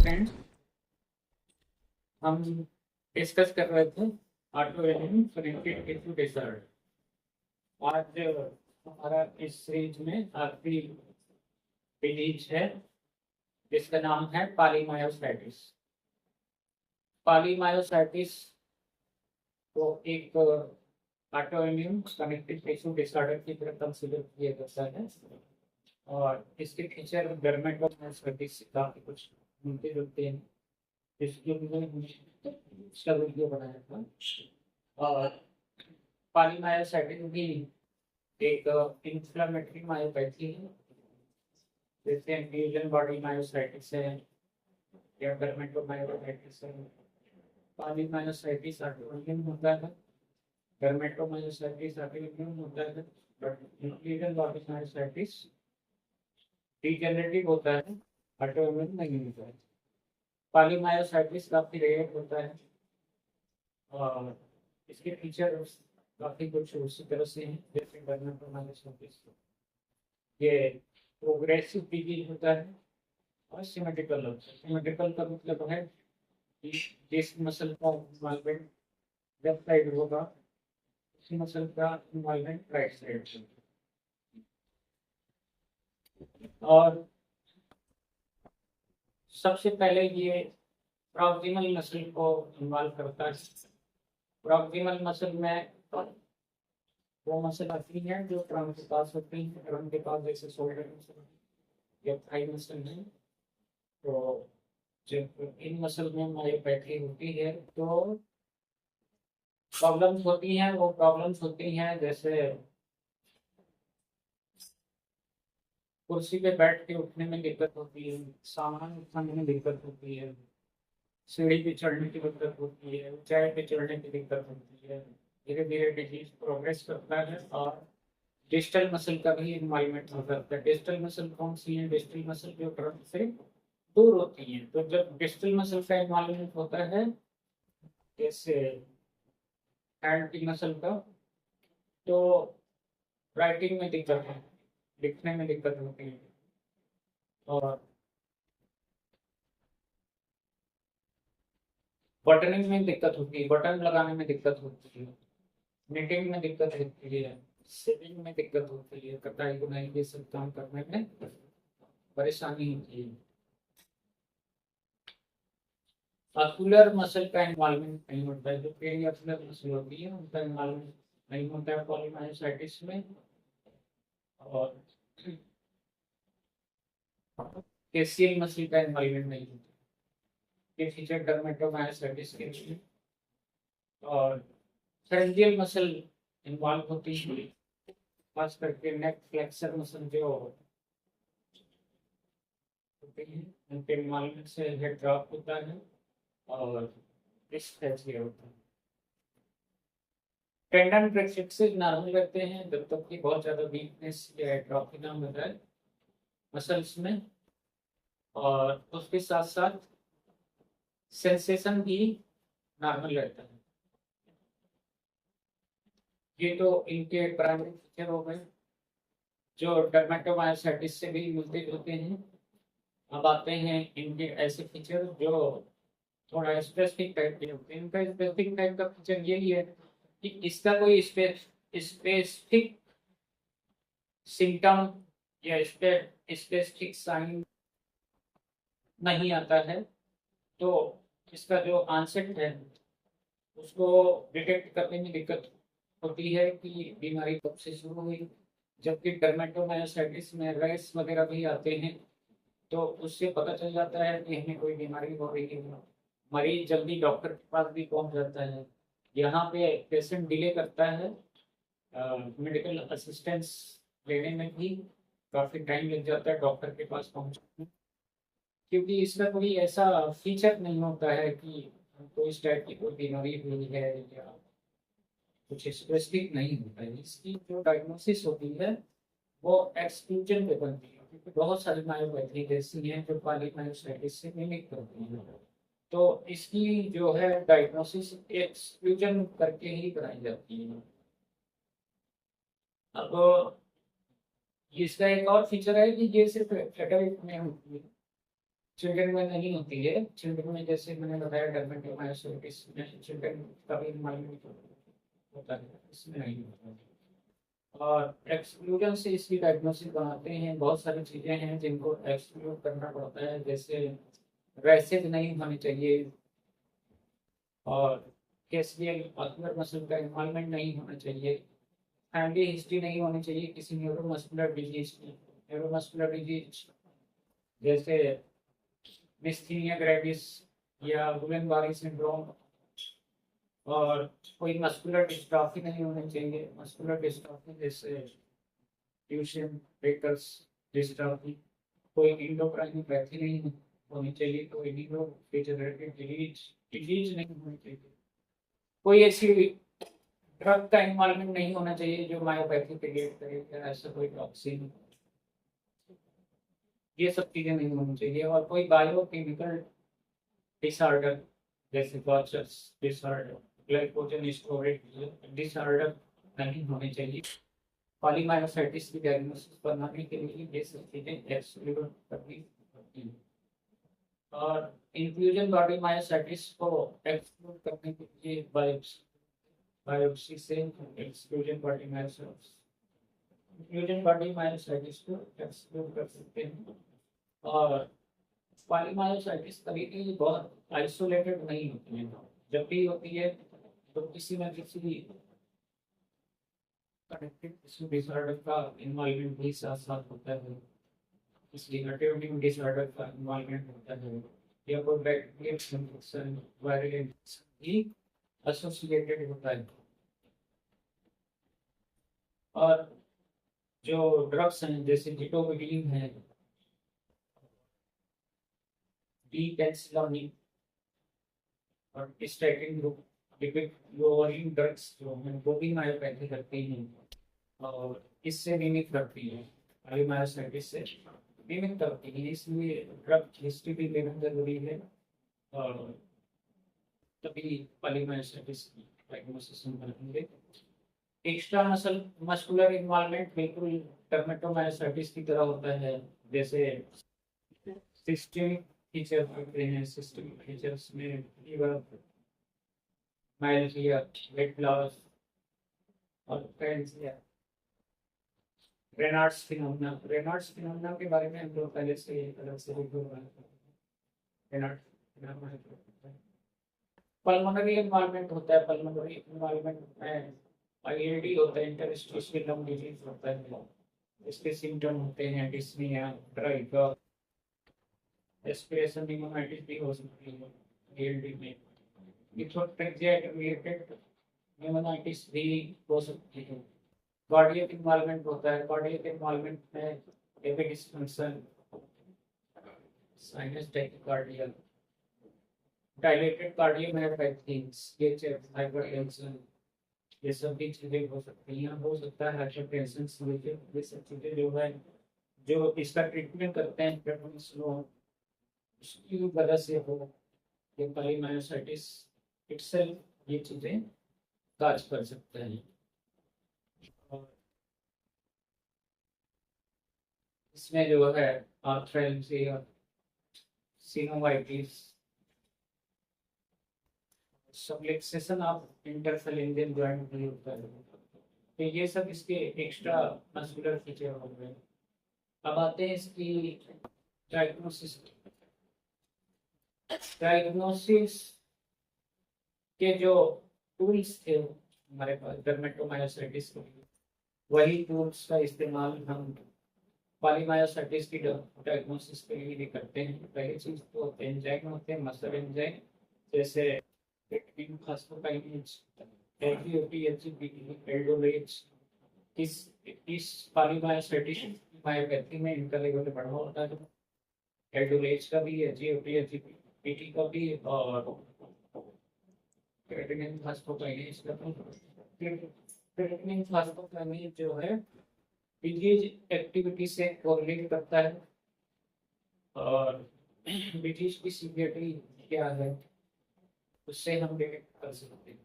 Friends, हम discuss कर रहे थे auto immune related tissue disorder. आज हमारा इस सीरीज में आखिरी डिजीज है जिसका नाम है पॉलीमायोसाइटिस। पॉलीमायोसाइटिस को एक auto immune connective tissue disorder की तरह कंसीडर किया जाता है और इसके फीचर डर्मेटोमायोसाइटिस से काफी कुछ मिलते जुलते हैं। इसके लिए इसका वीडियो बनाया था। और पॉलीमायोसाइटिस भी एक इंफ्लेमेटरी मायोपैथी है, जैसे इंफ्यूजन बॉडी मायोसाइटिस है या डर्मेटोमायोसाइटिस है। पॉलीमायोसाइटिस ऑटोइम्यून होता है, डर्मेटोमायोसाइटिस ऑटोइम्यून होता है, but infusion body myositis degenerative होता है, ऑटोइम्यून नहीं होता है। पॉलीमायोसाइटिस काफी रेयर होता है और इसके फीचर काफी कुछ उसी तरह से हैं जैसे डर्मेटोमायोसाइटिस। ये प्रोग्रेसिव डिजीज होता है और सिमेट्रिकल होता है। सिमेट्रिकल का मतलब है कि जिस मसल का इन्वॉल्वमेंट लेफ्ट साइड होगा उसी मसल का इन्वॉल्वमेंट राइट साइड होगा। और सबसे पहले ये प्रॉक्सिमल मसल को इन्वॉल्व करता है। प्रॉक्सिमल मसल में वो मसल आती है जो ट्रंक के पास होती है, ट्रंक के पास जैसे शोल्डर मसल या थाई मसल है। तो जब इन मसल में मायोपैथी होती है तो प्रॉब्लम्स होती हैं। वो प्रॉब्लम्स होती हैं जैसे कुर्सी पे बैठ के उठने में दिक्कत होती है, सामान उठाने में दिक्कत होती है, सीढ़ी पे चढ़ने की दिक्कत होती है, ऊंचाई पे चढ़ने की दिक्कत होती है। धीरे धीरे डिजीज प्रोग्रेस करता है और डिस्टल मसल का भी इन्वॉल्वमेंट हो जाता है। डिस्टल मसल कौन सी है? डिस्टल मसल जो ट्रंक से दूर होती है। तो जब डिस्टल मसल का इन्वॉल्वमेंट होता है जैसे हैंड की मसल का, तो राइटिंग में दिक्कत है, लिखने में दिक्कत होती है और बटनिंग में दिक्कत होती है, बटन लगाने में दिक्कत होती है, निटिंग में दिक्कत होती है, सेविंग में दिक्कत होती है, कटाई बुनाई ये सब काम करने में परेशानी होती है। मस्कुलर मसल का इन्वॉल्वमेंट नहीं होता है। जो पेरियाक्युलर मसल होती है उनका इन्वॉल्वमेंट नहीं होता है पॉलीमायोसाइटिस में। और केसियल मसल का इन्वॉल्वमेंट नहीं होता। ये फीचर डर्मेटोमायोसाइटिस के लिए। और फेरेंजियल मसल इन्वॉल्व होती है, खास करके नेक फ्लेक्सर मसल जो होती है उनके इन्वॉल्वमेंट से हेड ड्रॉप होता है और रिस्क होता है। टेंडन फ्लेक्सिस नॉर्मल रहते हैं जब तक कि बहुत ज्यादा वीकनेस या एट्रोफी ना हो जाए मसल्स में। और उसके साथ साथ सेंसेशन भी नॉर्मल रहता है। ये तो इनके प्राइमरी फीचर हो गए जो डर्मेटोमायोसाइटिस से भी मिलते जुलते हैं। अब आते हैं इनके ऐसे फीचर जो थोड़ा स्पेसिफिक टाइप के होते हैं। इनका स्पेसिफिक टाइप का फीचर यही है कि इसका कोई स्पेसिफिक सिम्टम या स्पेसिफिक साइन नहीं आता है। तो इसका जो आंसर है उसको डिटेक्ट करने में दिक्कत होती है कि बीमारी कब से शुरू हुई। जबकि डर्मेटोमायोसाइटिस में रैश वगैरह भी आते हैं तो उससे पता चल जाता है कि हमें कोई बीमारी हो रही है। मरीज जल्दी डॉक्टर के पास भी पहुंच जाता है। यहाँ पे पेशेंट डिले करता है मेडिकल असिस्टेंस लेने में भी काफी टाइम लग जाता है डॉक्टर के पास पहुंचने में, क्योंकि इसका कोई ऐसा फीचर नहीं होता है कि कोई इस टाइप की कोई बीमारी हुई है या कुछ स्पेसिफिक नहीं होता है। इसकी जो डायग्नोसिस होती है वो एक्सक्लूजन पे बनती है, क्योंकि बहुत सारी मायोपैथी ऐसी हैं जो पॉलीमायोसाइटिस से मिमिक करती हैं। तो इसकी जो है डायग्नोसिस एक्सक्लूजन करके ही कराई जाती है। अब इसका एक और फीचर है कि ये सिर्फ एडल्ट में होती है। चिल्ड्रन में नहीं होती है। चिल्ड्रन में जैसे मैंने बताया डर्मेटोमायोसिटिस में चिल्ड्रन का भी इन्वॉल्वमेंट होता है, इसमें नहीं होता है। और एक्सक्लूजन से इसकी डायग्नोसिस बनाते हैं। बहुत सारी चीज़ें हैं जिनको एक्सक्लूड करना पड़ता है, जैसे रैसेज नहीं होने चाहिए और कैसियल ऑक्यूलर मसल का इन्वॉल्वमेंट नहीं होना चाहिए, फैमिली हिस्ट्री नहीं होनी चाहिए किसी न्यूरोमस्कुलर डिजीज की। न्यूरोमस्कुलर डिजीज जैसे मिस्थीनिया ग्रेविस या गुलेन बारी सिंड्रोम, और कोई मस्कुलर डिस्ट्रॉफी नहीं होनी चाहिए। मस्कुलर डिस्ट्रॉफी जैसे ट्यूशन बेकर्स डिस्ट्रॉफी, कोई इंडोक्राइनोपैथी नहीं होनी चाहिए, कोई न्यूरोडेजेनरेटिव डिजीज डिजीज नहीं होनी चाहिए, कोई ऐसी ड्रग का इन्वॉल्वमेंट नहीं होना चाहिए जो मायोपैथी क्रिएट करे, या ऐसा कोई टॉक्सिन, ये सब चीज़ें नहीं होनी चाहिए। और कोई बायोकेमिकल डिसऑर्डर जैसे गॉचर्स डिसऑर्डर, ग्लाइकोजन स्टोरेज डिसऑर्डर नहीं होने चाहिए। पॉलीमायोसाइटिस की डायग्नोसिस बनाने के लिए ये सब चीज़ें एक्सक्लूड करनी होती हैं। और इंफ्यूजन बॉडी मायोसाइटिस को एक्सक्लूड करने के लिए बायोप्सी से exclusion body myositis, infusion body myositis को एक्सक्लूड कर सकते हैं। और पॉलीमायोसाइटिस कभी भी बहुत आइसोलेटेड नहीं होती है। जब भी होती है तो किसी न किसी कनेक्टिव टिश्यू डिसऑर्डर का इन्वॉल्वमेंट भी साथ साथ होता है, इसलिए ऑटोइम्यून डिसऑर्डर का इन्वॉल्वमेंट होता है, या कोई बैक्टीरियल इन्फेक्शन वायरल इन्फेक्शन भी एसोसिएटेड होता है। और जो ड्रग्स हैं जैसे जिटोबिलिन है, डीपेंसिलॉनिन और statin group lipid lowering drugs जो हैं वो भी मायोपैथी करती हैं और इससे मिमिक करती हैं, पॉलीमायोसाइटिस से मिमिक करती हैं, इसलिए ड्रग हिस्ट्री भी लेना जरूरी है। और तभी पॉलीमायोसाइटिस की डायग्नोसिस हम करेंगे। एक्स्ट्रा मस्कुलर इन्वॉल्वमेंट बिल्कुल डर्मेटोमायोसाइटिस की तरह होता है, जैसे सिस्टमिक फीचर होते हैं। सिस्टमिक फीचर्स में फीवर, माइल्डिया, वेट लॉस और पैरेंसिया। रेनाल्ड्स फिनोमेना के बारे में हम लोग पहले से अलग से वीडियो बना चुके हैं। रेनाल्ड्स फिनोमेना पल्मोनरी इन्वॉल्वमेंट होता है। पल्मोनरी इन्वॉल्वमेंट में आईएलडी होता है, इंटरस्टिशियल लंग डिजीज होता है। इसके सिम्टम होते हैं dyspnoea, dry cough, aspiration pneumonitis भी हो सकती है आईएलडी में। मिथोट्रेक्सिया रिलेटेड निमोनाइटिस भी हो सकती है। कार्डियक इन्वॉल्वमेंट होता है। कार्डियक इन्वॉल्वमेंट में epic dysfunction, sinus tachycardia, dilated cardiomyopathy, CHF, hypertension, ये सब भी चीजें हो सकती हैं। हो सकता है हाइपरटेंशन, ये सब चीजें जो है जो इसका ट्रीटमेंट करते हैं ब्लड स्लो उसकी वजह से हो, ये पॉलीमायोसाइटिस इटसेल्फ ये चीजें काज कर सकते हैं। और इसमें जो है आर्थराइटिस और synovitis, subluxation of interphalangeal joint भी होता है। तो ये सब इसके एक्स्ट्रा मस्कुलर फीचर हो गए। अब आते हैं इसकी डायग्नोसिस। डायग्नोसिस के जो टूल्स थे हमारे पास डर्मेटोमायोसाइटिस के लिए, वही टूल्स का इस्तेमाल हम पॉलीमायोसाइटिस की डायग्नोसिस के लिए भी करते हैं। पहली चीज तो एंजाइम होते हैं, मसल एंजाइम, जैसे फॉस्फोकाइनेज, एल्डोलेज। इस पॉलीमायोसाइटिस मायोपैथी में इनका लेवल बढ़ा होता है। एल्डोलेज का भी है, जीओटी का भी, और क्रेटिनिन फॉस्फोकाइनेज का भी। क्रेटिनिन फॉस्फोकाइनेज जो है डिजीज एक्टिविटी से कोरिलेट करता है और डिजीज की सीवियरिटी क्या है उससे हम डिटेक्ट कर सकते हैं।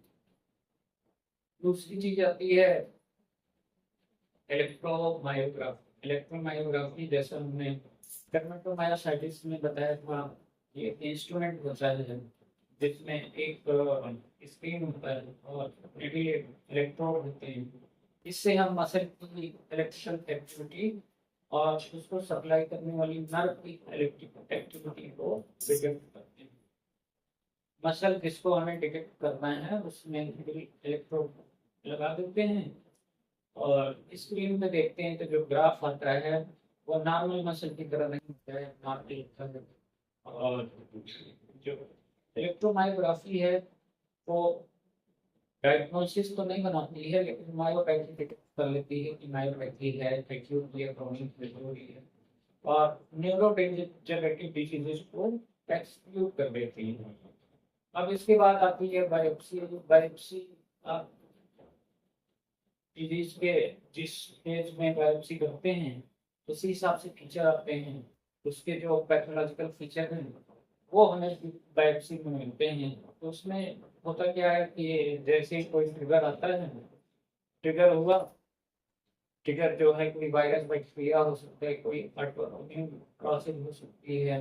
दूसरी चीज आती है इलेक्ट्रोमायोग्राफी। इलेक्ट्रोमायोग्राफी जैसा हमने डर्मेटोमायोसाइटिस में बताया था, ये इंस्ट्रूमेंट होता है जिसमें एक स्क्रीन होता है और इलेक्ट्रोड होते हैं। इससे हम मसल की इलेक्ट्रिकल एक्टिविटी और उसको सप्लाई करने वाली नर्व की इलेक्ट्रिकल एक्टिविटी को डिटेक्ट करते हैं। मसल जिसको हमें डिटेक्ट करना है उसमें इलेक्ट्रोड लगा देते हैं और स्क्रीन में देखते हैं तो जो ग्राफ आता है वो नॉर्मल मसल की तरह नहीं होता है, नॉर्मल होता है। और जो इलेक्ट्रोमायोग्राफी है वो डायग्नोसिस तो नहीं बनाती है, लेकिन मायोपैथी डिटेक्ट कर लेती है कि मायोपैथी है, एक्यूट है, क्रोनिक है और न्यूरोडेजेनरेटिव डिजीजेस को एक्सक्लूड कर देती है। अब इसके बाद आती है बायोप्सी। बायोप्सी डिजीज के जिस स्टेज में बायोप्सी करते हैं उसी हिसाब से फीचर आते हैं, उसके जो पैथोलॉजिकल फीचर हैं वो हमें बायोप्सी में मिलते हैं। तो उसमें होता क्या है कि जैसे कोई ट्रिगर आता है, ट्रिगर हुआ, ट्रिगर जो है कोई वायरस बैक्टीरिया हो सकता है, कोई ऑटोइम्यून प्रोसेस हो सकती है,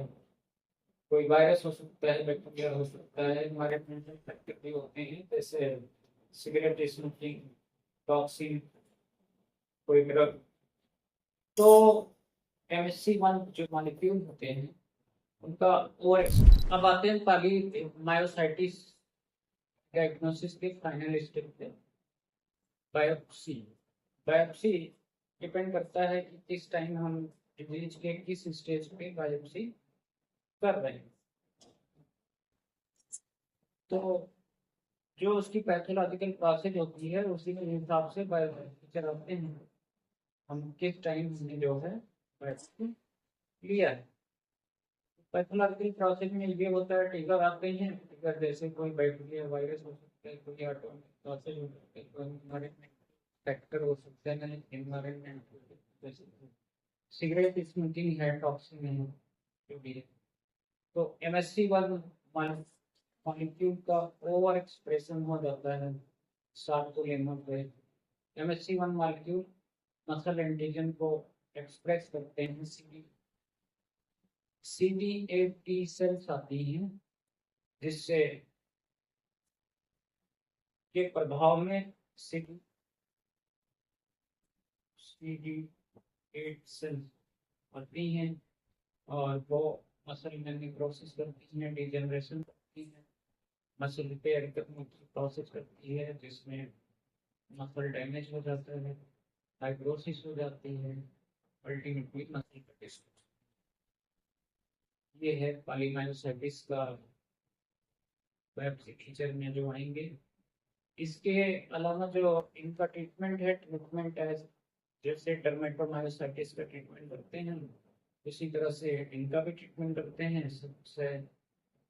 कोई वायरस हो सकता है, बैक्टीरिया हो सकता है, हमारे फैक्टर भी होते हैं जैसे सिगरेट स्मोकिंग, टॉक्सिन, कोई ड्रग। तो MSC1 जो मॉलिक्यूल होते हैं उनका वो अब आते हैं पाली मायोसाइटिस डायग्नोसिस के फाइनल स्टेप पे, बायोप्सी। बायोप्सी डिपेंड करता है कि किस टाइम हम डिजीज के किस स्टेज पे बायोप्सी कर रहे हैं। तो जो उसकी पैथोलॉजिकल प्रोसेस होती है उसी के हिसाब से बायोप्सी चलाते हैं हम किस टाइम हमने जो है बायोप्सी लिया है। पैथोलॉजिकल प्रोसेस में ये होता है ट्रिगर आते हैं, ट्रिगर जैसे कोई बैक्टीरिया वायरस हो सकता है, कोई ऑटोमेटिक प्रोसेस हो सकता है, कोई एनवायरनमेंट फैक्टर हो सकता है, एनवायरनमेंट जैसे सिगरेट स्मोकिंग है, टॉक्सिन है, जो भी है। तो MSC1 मॉलिक्यूल का ओवर एक्सप्रेशन हो जाता है सार्कोलेमा पे। MSC1 मॉलिक्यूल मसल एंटीजन को एक्सप्रेस करते हैं, CD8 टी सेल्स आती हैं जिससे के प्रभाव में CD8 सेल्स आती हैं और वो मसल में निक्रोसिस करती हैं, डिजेनरेशन करती हैं, मसल रिपेयर करने की प्रोसेस करती है जिसमें मसल डैमेज हो जाता है, फाइब्रोसिस हो जाती है, अल्टीमेटली मसल का डिस्ट्रक्शन। ये है पॉलीमायोसाइटिस का वेब फीचर में जो आएंगे। इसके अलावा जो इनका ट्रीटमेंट है, ट्रीटमेंट है जैसे डर्मेटोमायोसाइटिस का ट्रीटमेंट करते हैं इसी तरह से इनका भी ट्रीटमेंट करते हैं। सबसे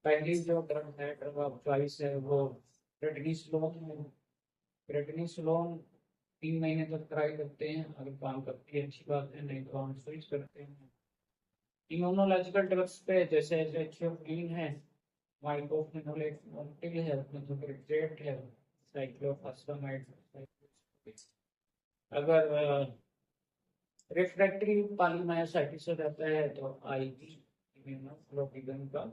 पहली जो ड्रग है, ड्रग ऑफ चॉइस है, वो प्रेडनिसोलोन है। प्रेडनिसोलोन 3 महीने तक ट्राई करते हैं, अगर काम करती है अच्छी बात है, नहीं तो हम स्विच करते हैं। इम्यूनोलॉजिकल ड्रग्स पे जैसे एथ्रियोपिन है, माइकोफेनोलेट है, मेथोट्रेक्सेट है, साइक्लोफॉस्फेमाइड। अगर रिफ्रैक्टरी पॉलीमायोसाइटिस हो जाता है तो IV इम्यूनोग्लोबुलिन का